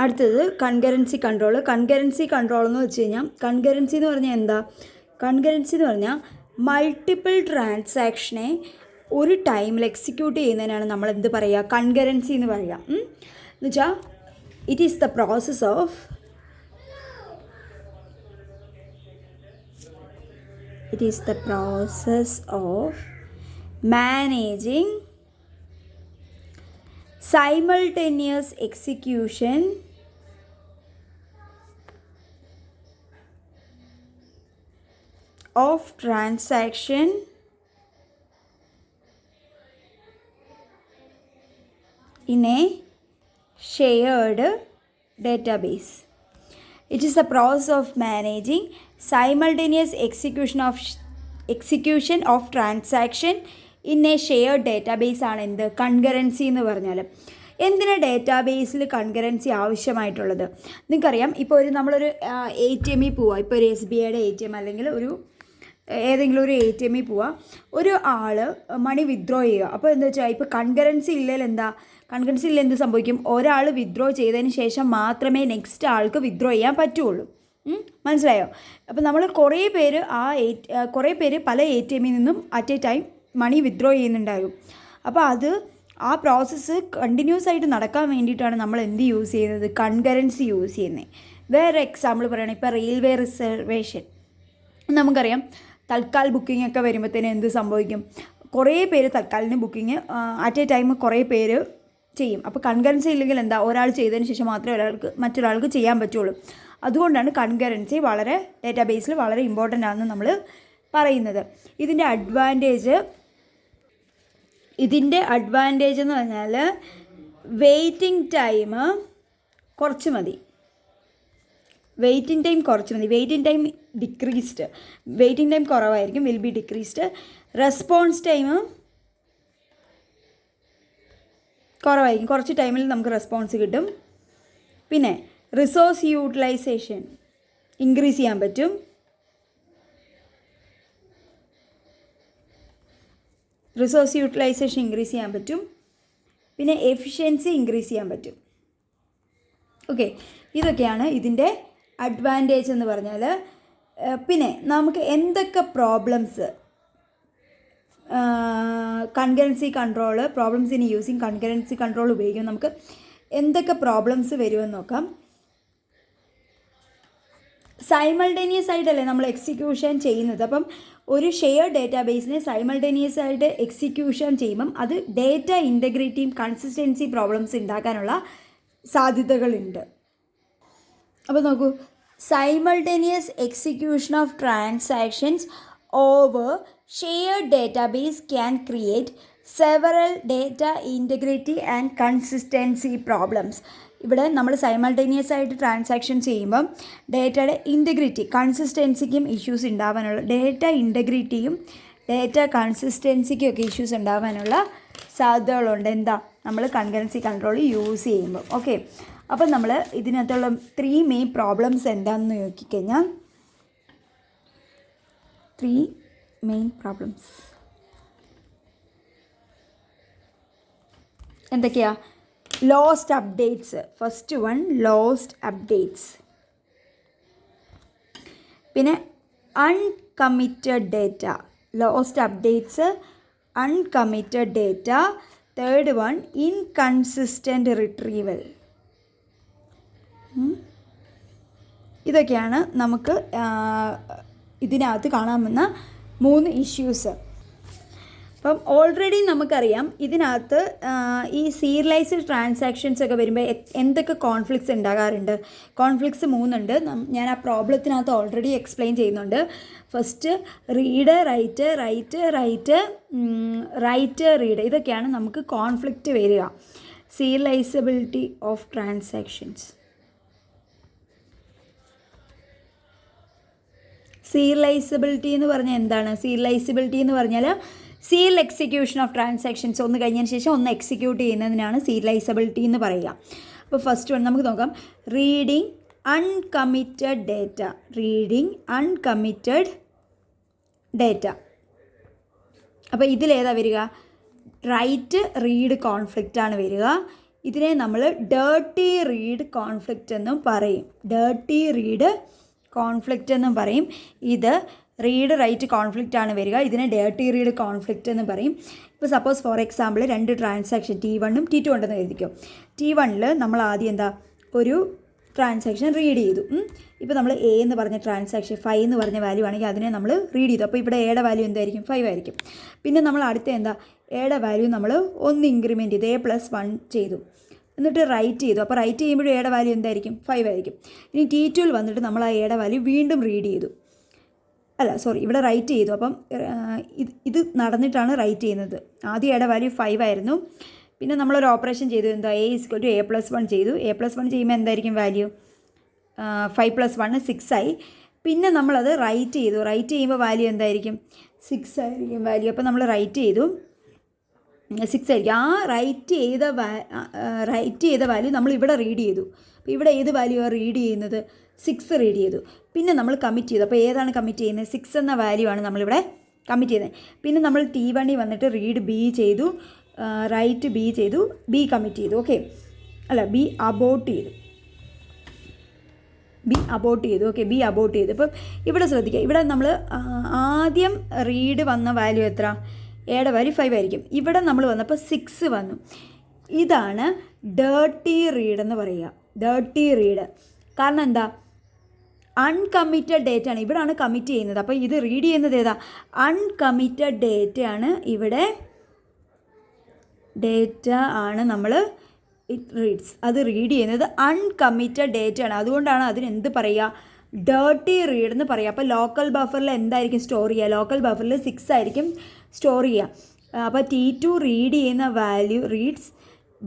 അടുത്തത് concurrency control. Concurrency control എന്ന് വെച്ച് കഴിഞ്ഞാൽ കൺകറൻസി എന്ന് പറഞ്ഞാൽ എന്താ? കൺകറൻസി എന്ന് പറഞ്ഞാൽ മൾട്ടിപ്പിൾ ട്രാൻസാക്ഷനെ ഒരു ടൈമിൽ എക്സിക്യൂട്ട് ചെയ്യുന്നതിനാണ് നമ്മൾ എന്ത് പറയുക? കൺകറൻസി എന്ന് പറയുക. എന്ന് വെച്ചാൽ it is the process of managing simultaneous execution of transaction in a shared database. It is the process of managing simultaneous execution of transaction in a shared database ആണ് എന്ത്? കൺകറൻസി എന്ന് പറഞ്ഞാൽ. എന്തിനാണ് ഡേറ്റാബേസിൽ കൺകറൻസി ആവശ്യമായിട്ടുള്ളത്? നിങ്ങൾക്കറിയാം, ഇപ്പോൾ നമ്മളൊരു ATM പോവുക, ഇപ്പോൾ ഒരു SBIയുടെ ATM അല്ലെങ്കിൽ ഏതെങ്കിലും ഒരു ATM പോവുക, ഒരു ആൾ മണി വിത്ഡ്രോ ചെയ്യുക. അപ്പോൾ എന്താ വെച്ചാൽ ഇപ്പോൾ കൺകറൻസി ഇല്ലെങ്കിൽ എന്ത് സംഭവിക്കും? ഒരാൾ വിത്ഡ്രോ ചെയ്തതിന് ശേഷം മാത്രമേ നെക്സ്റ്റ് ആൾക്ക് വിത്ഡ്രോ ചെയ്യാൻ പറ്റുള്ളൂ. മനസ്സിലായോ? അപ്പോൾ നമ്മൾ കുറേ പേര് പല ATMയിൽ നിന്നും at a time money withdraw ചെയ്യുന്നുണ്ടാകും. അപ്പോൾ ആ പ്രോസസ്സ് കണ്ടിന്യൂസ് ആയിട്ട് നടക്കാൻ വേണ്ടിയിട്ടാണ് നമ്മൾ എന്ത് യൂസ് ചെയ്യുന്നത്? കൺകറൻസി യൂസ് ചെയ്യുന്നത്. വേറെ എക്സാമ്പിൾ പറയുകയാണെങ്കിൽ ഇപ്പോൾ റെയിൽവേ റിസർവേഷൻ നമുക്കറിയാം. തൽക്കാൽ ബുക്കിംഗ് ഒക്കെ വരുമ്പോഴത്തേന് എന്ത് സംഭവിക്കും? കുറേ പേര് തൽക്കാലിന് ബുക്കിംഗ് അറ്റ് എ ടൈം കുറേ പേര് ചെയ്യും. അപ്പോൾ കൺകറൻസി ഇല്ലെങ്കിൽ എന്താ? ഒരാൾ ചെയ്തതിന് ശേഷം മാത്രമേ മറ്റൊരാൾക്ക് ചെയ്യാൻ പറ്റുള്ളൂ. അതുകൊണ്ടാണ് കൺകറൻസി ഡേറ്റാബേസിൽ വളരെ ഇമ്പോർട്ടൻ്റ് ആണെന്ന് നമ്മൾ പറയുന്നത്. ഇതിൻ്റെ അഡ്വാൻറ്റേജ് എന്ന് പറഞ്ഞാൽ വെയിറ്റിംഗ് ടൈം കുറച്ച് മതി. വെയിറ്റിംഗ് ടൈം കുറവായിരിക്കും, will be decreased. Response time കുറവായിരിക്കും, കുറച്ച് ടൈമിൽ നമുക്ക് റെസ്പോൺസ് കിട്ടും. പിന്നെ റിസോഴ്സ് യൂട്ടിലൈസേഷൻ ഇൻക്രീസ് ചെയ്യാൻ പറ്റും. പിന്നെ എഫിഷ്യൻസി ഇൻക്രീസ് ചെയ്യാൻ പറ്റും. ഓക്കെ, ഇതൊക്കെയാണ് ഇതിൻ്റെ അഡ്വാൻറ്റേജ് എന്ന് പറഞ്ഞാൽ. പിന്നെ നമുക്ക് എന്തൊക്കെ problems problems in using concurrency control ഉപയോഗിക്കും, നമുക്ക് എന്തൊക്കെ പ്രോബ്ലംസ് വരുമെന്ന് നോക്കാം. സൈമൾട്ടേനിയസ് ആയിട്ടല്ലേ നമ്മൾ എക്സിക്യൂഷൻ ചെയ്യുന്നത്. അപ്പം ഒരു ഷെയർ ഡേറ്റാബേസിനെ സൈമൾട്ടേനിയസ് ആയിട്ട് എക്സിക്യൂഷൻ ചെയ്യുമ്പം അത് ഡേറ്റ ഇൻറ്റഗ്രിറ്റിയും കൺസിസ്റ്റൻസി പ്രോബ്ലംസ് ഉണ്ടാക്കാനുള്ള സാധ്യതകളുണ്ട്. അപ്പോൾ നോക്കൂ, simultaneous execution of transactions over shared database can create several data integrity and consistency problems. ഇവിടെ നമ്മൾ സൈമൾട്ടേനിയസ് ആയിട്ട് ട്രാൻസാക്ഷൻ ചെയ്യുമ്പം ഡേറ്റയുടെ ഇൻറ്റഗ്രിറ്റി കൺസിസ്റ്റൻസിക്കും ഇഷ്യൂസ് ഉണ്ടാവാനുള്ള, ഡേറ്റ ഇൻറ്റഗ്രിറ്റിയും ഡേറ്റ കൺസിസ്റ്റൻസിക്കും ഒക്കെ ഇഷ്യൂസ് ഉണ്ടാവാനുള്ള സാധ്യതകളുണ്ട്. എന്താ? നമ്മൾ കൺകറൻസി കൺട്രോൾ യൂസ് ചെയ്യുമ്പോൾ. ഓക്കെ, അപ്പം നമ്മൾ ഇതിനകത്തുള്ള 3 മെയിൻ പ്രോബ്ലംസ് എന്താണെന്ന് നോക്കിക്കഴിഞ്ഞാൽ 3 മെയിൻ പ്രോബ്ലംസ് എന്തൊക്കെയാ? Lost updates. First one lost updates. പിന്നെ uncommitted data. Lost updates, uncommitted data. Third one inconsistent retrieval. ഇതൊക്കെയാണ് നമുക്ക് ഇതിനകത്ത് കാണാമെന്ന 3 ഇഷ്യൂസ്. അപ്പം ഓൾറെഡി നമുക്കറിയാം ഇതിനകത്ത് ഈ സീരിയലൈസ്ഡ് ട്രാൻസാക്ഷൻസ് ഒക്കെ വരുമ്പോൾ എന്തൊക്കെ കോൺഫ്ലിക്ട്സ് ഉണ്ടാകാറുണ്ട്. കോൺഫ്ലിക്ട്സ് 3 ഉണ്ട്. ഞാൻ ആ പ്രോബ്ലത്തിനകത്ത് ഓൾറെഡി എക്സ്പ്ലെയിൻ ചെയ്യുന്നുണ്ട്. First read, write, read. ഇതൊക്കെയാണ് നമുക്ക് കോൺഫ്ലിക്റ്റ് വരിക. Serializability of transactions. സീരിയലൈസബിലിറ്റി എന്ന് പറഞ്ഞാൽ എന്താണ്? സീരിയലൈസബിലിറ്റി എന്ന് പറഞ്ഞാൽ സീരിയൽ എക്സിക്യൂഷൻ ഓഫ് ട്രാൻസാക്ഷൻസ്, ഒന്ന് കഴിഞ്ഞതിന് ശേഷം ഒന്ന് എക്സിക്യൂട്ട് ചെയ്യുന്നതിനാണ് സീരിയലൈസബിലിറ്റി എന്ന് പറയുക. അപ്പോൾ ഫസ്റ്റ് വൺ നമുക്ക് നോക്കാം. Reading uncommitted data. അപ്പോൾ ഇതിലേതാ വരിക? റൈറ്റ് റീഡ് കോൺഫ്ലിക്റ്റ് ആണ് വരിക. ഇതിനെ നമ്മൾ ഡേർട്ടി റീഡ് കോൺഫ്ലിക്റ്റ് എന്നും പറയും. ഡേർട്ടി റീഡ് കോൺഫ്ലിക്റ്റ് എന്നും പറയും. ഇത് റീഡ് റൈറ്റ് കോൺഫ്ലിക്റ്റ് ആണ് വരിക. ഇതിനെ ഡേർട്ടി റീഡ് കോൺഫ്ലിക്റ്റ് എന്ന് പറയും. ഇപ്പോൾ suppose for example 2 transaction T1 ഉം T2 ഉണ്ടെന്ന് കരുതിക്കും. T1ൽ നമ്മൾ ആദ്യം എന്താ ഒരു ട്രാൻസാക്ഷൻ റീഡ് ചെയ്തു. ഇപ്പോൾ നമ്മൾ A എന്ന് പറഞ്ഞ ട്രാൻസാക്ഷൻ 5 എന്ന് പറഞ്ഞ വാല്യൂ ആണെങ്കിൽ അതിനെ നമ്മൾ റീഡ് ചെയ്തു. അപ്പോൾ ഇവിടെ Aയുടെ വാല്യൂ എന്തായിരിക്കും? 5 ആയിരിക്കും. പിന്നെ നമ്മൾ അടുത്ത എന്താ Aയുടെ വാല്യൂ നമ്മൾ 1 ഇൻക്രിമെൻറ്റ് ചെയ്ത് A+1 ചെയ്തു, എന്നിട്ട് റൈറ്റ് ചെയ്തു. അപ്പോൾ റൈറ്റ് ചെയ്യുമ്പോഴും Aയുടെ വാല്യൂ എന്തായിരിക്കും? 5 ആയിരിക്കും. ഇനി T2ൽ വന്നിട്ട് നമ്മൾ ആ Aയുടെ വാല്യൂ വീണ്ടും റീഡ് ചെയ്തു, ഇവിടെ റൈറ്റ് ചെയ്തു. അപ്പം ഇത് നടന്നിട്ടാണ് റൈറ്റ് ചെയ്യുന്നത്. ആദ്യം Aയുടെ വാല്യൂ 5 ആയിരുന്നു. പിന്നെ നമ്മളൊരു ഓപ്പറേഷൻ ചെയ്തു, എന്താ A=A+1 ചെയ്തു. A+1 ചെയ്യുമ്പോൾ എന്തായിരിക്കും വാല്യൂ? 5+1 6 ആയി. പിന്നെ നമ്മളത് റൈറ്റ് ചെയ്തു. റൈറ്റ് ചെയ്യുമ്പോൾ വാല്യൂ എന്തായിരിക്കും? 6 ആയിരിക്കും വാല്യൂ. അപ്പോൾ നമ്മൾ റൈറ്റ് ചെയ്തു 6 ആയിരിക്കും. ആ റൈറ്റ് ചെയ്ത വാല്യൂ നമ്മൾ ഇവിടെ റീഡ് ചെയ്തു. അപ്പോൾ ഇവിടെ ഏത് വാല്യൂ ആണ് റീഡ് ചെയ്യുന്നത്? 6 റീഡ് ചെയ്തു. പിന്നെ നമ്മൾ കമ്മിറ്റ് ചെയ്തു. അപ്പോൾ ഏതാണ് കമ്മിറ്റ് ചെയ്യുന്നത്? 6 എന്ന വാല്യൂ ആണ് നമ്മളിവിടെ കമ്മിറ്റ് ചെയ്യുന്നത്. പിന്നെ നമ്മൾ T1ൽ വന്നിട്ട് റീഡ് B ചെയ്തു, റൈറ്റ് B ചെയ്തു, B കമ്മിറ്റ് ചെയ്തു. ഓക്കെ, B അബോട്ട് ചെയ്തു. B അബോട്ട് ചെയ്തു. അപ്പം ഇവിടെ ശ്രദ്ധിക്കുക, ഇവിടെ നമ്മൾ ആദ്യം റീഡ് വന്ന വാല്യൂ എത്ര? Aയുടെ വാല്യൂ 5 ആയിരിക്കും. ഇവിടെ നമ്മൾ വന്നപ്പോൾ 6 വന്നു. ഇതാണ് ഡേർട്ടി റീഡ് എന്ന് പറയുക. ഡേർട്ടി റീഡ് കാരണം എന്താ? അൺകമ്മിറ്റഡ് ഡേറ്റ ആണ്. ഇവിടെയാണ് കമ്മിറ്റ് ചെയ്യുന്നത്. അപ്പോൾ ഇത് റീഡ് ചെയ്യുന്നത് ഏതാ? അൺകമ്മിറ്റഡ് ഡേറ്റയാണ്. ഇവിടെ ഡേറ്റ ആണ് നമ്മൾ അത് റീഡ് ചെയ്യുന്നത് അൺകമ്മിറ്റഡ് ഡേറ്റ ആണ്. അതുകൊണ്ടാണ് അതിന് എന്ത് പറയുക? ഡേർട്ടി റീഡ് എന്ന് പറയുക. അപ്പോൾ ലോക്കൽ ബഫറിൽ എന്തായിരിക്കും സ്റ്റോർ ചെയ്യുക? ലോക്കൽ ബഫറിൽ 6 ആയിരിക്കും സ്റ്റോർ ചെയ്യുക. അപ്പോൾ T2 റീഡ് ചെയ്യുന്ന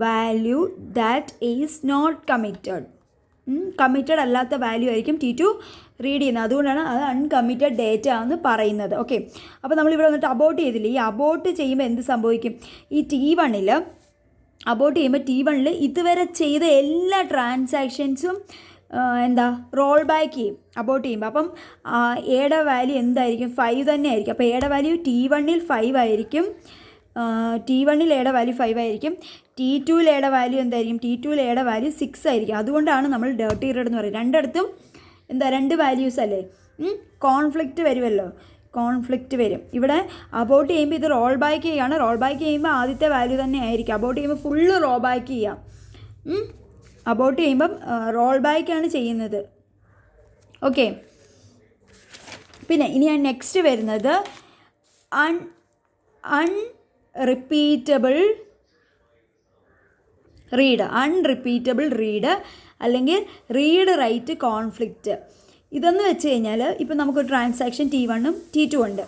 value that is not committed. Committed അല്ലാത്ത വാല്യൂ ആയിരിക്കും T2 റീഡ് ചെയ്യുന്നത്. അതുകൊണ്ടാണ് അത് അൺകമ്മിറ്റഡ് ഡേറ്റ എന്ന് പറയുന്നത്. ഓക്കെ, അപ്പോൾ നമ്മളിവിടെ വന്നിട്ട് അബോട്ട് ചെയ്തില്ലേ? ഈ അബോട്ട് ചെയ്യുമ്പോൾ എന്ത് സംഭവിക്കും? ഈ T1ൽ അബോട്ട് ചെയ്യുമ്പോൾ T1ൽ ഇതുവരെ ചെയ്ത എല്ലാ ട്രാൻസാക്ഷൻസും റോൾ ബാക്ക് ചെയ്യും അബോട്ട് ചെയ്യുമ്പോൾ. അപ്പം Aയുടെ വാല്യൂ എന്തായിരിക്കും? 5 തന്നെ ആയിരിക്കും. അപ്പോൾ Aയുടെ വാല്യൂ T1ൽ 5 ആയിരിക്കും. T1ൽ Aയുടെ വാല്യൂ 5 ആയിരിക്കും. T2ൽ Aയുടെ വാല്യൂ എന്തായിരിക്കും? T2ൽ Aയുടെ വാല്യൂ 6 ആയിരിക്കും. അതുകൊണ്ടാണ് നമ്മൾ ഡേർട്ടി റീഡ് എന്ന് പറയുന്നത്. രണ്ടിടത്തും 2 വാല്യൂസ് അല്ലേ? കോൺഫ്ലിക്റ്റ് വരുമല്ലോ, കോൺഫ്ലിക്റ്റ് വരും. ഇവിടെ അബോട്ട് ചെയ്യുമ്പോൾ ഇത് റോൾ ബാക്ക് ചെയ്യുകയാണ്. റോൾ ബാക്ക് ചെയ്യുമ്പോൾ ആദ്യത്തെ വാല്യൂ തന്നെ ആയിരിക്കും. അബോട്ട് ചെയ്യുമ്പോൾ ഫുള്ള് റോൾ ബാക്ക് ചെയ്യാം. അബോട്ട് ചെയ്യുമ്പം റോൾ ബാക്കാണ് ചെയ്യുന്നത്. ഓക്കെ, പിന്നെ ഇനി ഞാൻ നെക്സ്റ്റ് വരുന്നത് അൺറിപ്പീറ്റബിൾ റീഡ് അല്ലെങ്കിൽ റീഡ് റൈറ്റ് കോൺഫ്ലിക്റ്റ്. ഇതെന്ന് വെച്ച് കഴിഞ്ഞാൽ ഇപ്പോൾ നമുക്കൊരു ട്രാൻസാക്ഷൻ T1 ഉം T2 ഉണ്ട്.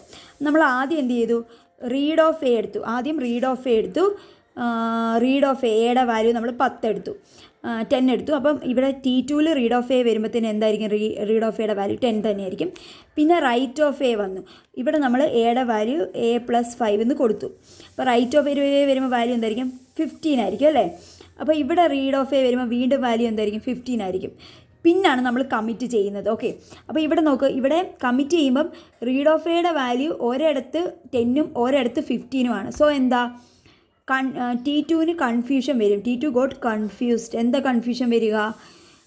നമ്മൾ ആദ്യം എന്ത് ചെയ്തു? റീഡ് ഓഫ് A എടുത്തു. റീഡ് ഓഫ് Aയുടെ വാല്യൂ നമ്മൾ 10 എടുത്തു, 10 എടുത്തു. അപ്പം ഇവിടെ T2ൽ റീഡ് ഓഫ് A വരുമ്പോഴത്തേന് എന്തായിരിക്കും? റീഡ് ഓഫ് Aയുടെ വാല്യൂ 10 തന്നെയായിരിക്കും. പിന്നെ റൈറ്റ് ഓഫ് A വന്നു. ഇവിടെ നമ്മൾ Aയുടെ വാല്യൂ A+5 എന്ന് കൊടുത്തു. അപ്പോൾ റൈറ്റ് ഓഫ് A വരുമ്പോൾ വാല്യൂ എന്തായിരിക്കും? 15 ആയിരിക്കും അല്ലേ? അപ്പോൾ ഇവിടെ റീഡ് ഓഫ് A വരുമ്പോൾ വീണ്ടും വാല്യൂ എന്തായിരിക്കും? 15 ആയിരിക്കും. പിന്നാണ് നമ്മൾ കമ്മിറ്റ് ചെയ്യുന്നത്. ഓക്കെ, അപ്പോൾ ഇവിടെ നോക്കുക, ഇവിടെ കമ്മിറ്റ് ചെയ്യുമ്പം റീഡ് ഓഫ് Aയുടെ വാല്യൂ ഒരിടത്ത് 10ഉം ഒരിടത്ത് 15ഉമാണ്. സോ എന്താ? T2ന് കൺഫ്യൂഷൻ വരും. T2 got confused. എന്താ കൺഫ്യൂഷൻ വരിക?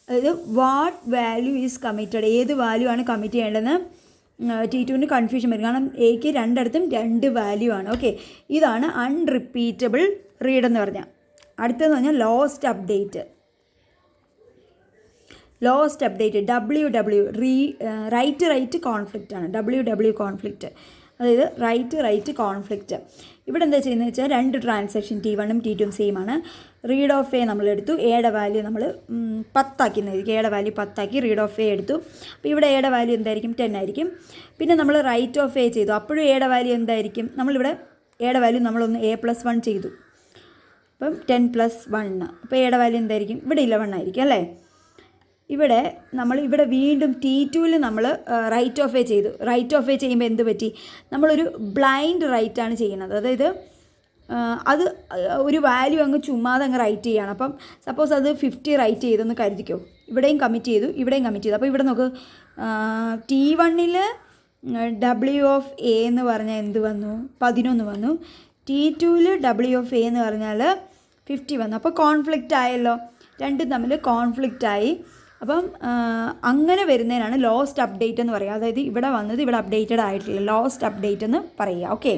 അതായത് വാട്ട് വാല്യൂ ഈസ് കമ്മിറ്റഡ്, ഏത് വാല്യൂ ആണ് കമ്മിറ്റ് ചെയ്യേണ്ടതെന്ന് T2ന് കൺഫ്യൂഷൻ വരും. കാരണം Aക്ക് രണ്ടിടത്തും 2 വാല്യൂ ആണ്. ഓക്കെ, ഇതാണ് അൺറിപ്പീറ്റബിൾ റീഡ് എന്ന് പറഞ്ഞാൽ. അടുത്തതെന്ന് പറഞ്ഞാൽ lost update. WW write conflict ആണ്. WW കോൺഫ്ലിക്റ്റ്, അതായത് റൈറ്റ് കോൺഫ്ലിക്റ്റ്. ഇവിടെ എന്താ ചെയ്യുന്നത് വെച്ചാൽ 2 ട്രാൻസാക്ഷൻ T1 ഉം T2 ഉം സെയിം ആണ്. Read of A നമ്മളെടുത്തു. Aയുടെ വാല്യൂ നമ്മൾ 10 ആക്കി എന്നായിരിക്കും. Aയുടെ വാല്യൂ 10 ആക്കി റീഡ് ഓഫ് A എടുത്തു. അപ്പോൾ ഇവിടെ Aയുടെ വാല്യൂ എന്തായിരിക്കും? 10 ആയിരിക്കും. പിന്നെ നമ്മൾ റൈറ്റ് ഓഫ് A ചെയ്തു. അപ്പോഴും Aയുടെ വാല്യൂ എന്തായിരിക്കും? നമ്മളിവിടെ Aയുടെ വാല്യൂ നമ്മളൊന്ന് A+1 ചെയ്തു. അപ്പം 10+1. അപ്പോൾ Aയുടെ വാല്യൂ എന്തായിരിക്കും? ഇവിടെ 11 ആയിരിക്കും അല്ലേ? ഇവിടെ വീണ്ടും T2ൽ നമ്മൾ റൈറ്റ് ഓഫ് A ചെയ്തു. റൈറ്റ് ഓഫ് A ചെയ്യുമ്പോൾ എന്ത് പറ്റി? നമ്മളൊരു ബ്ലൈൻഡ് റൈറ്റാണ് ചെയ്യുന്നത്. അതായത് അത് ഒരു വാല്യൂ അങ്ങ് ചുമ്മാതെ അങ്ങ് റൈറ്റ് ചെയ്യുകയാണ്. അപ്പം സപ്പോസ് അത് 50 റൈറ്റ് ചെയ്തെന്ന് കരുതിക്കോ. ഇവിടെയും കമ്മിറ്റ് ചെയ്തു, ഇവിടെയും കമ്മിറ്റ് ചെയ്തു. അപ്പോൾ ഇവിടെ നോക്ക്, T1ൽ W ഓഫ് A എന്ന് പറഞ്ഞാൽ എന്ത് വന്നു? 11 വന്നു. T2ൽ W ഓഫ് A എന്ന് പറഞ്ഞാൽ 50 വന്നു. അപ്പോൾ കോൺഫ്ലിക്റ്റ് ആയല്ലോ, രണ്ടും തമ്മിൽ കോൺഫ്ലിക്റ്റ് ആയി. അപ്പം അങ്ങനെ വരുന്നതിനാണ് ലോസ്റ്റ് അപ്ഡേറ്റ് എന്ന് പറയുക. അതായത് ഇവിടെ വന്നത് ഇവിടെ അപ്ഡേറ്റഡ് ആയിട്ടില്ല, ലോസ്റ്റ് അപ്ഡേറ്റ് എന്ന് പറയുക. ഓക്കെ.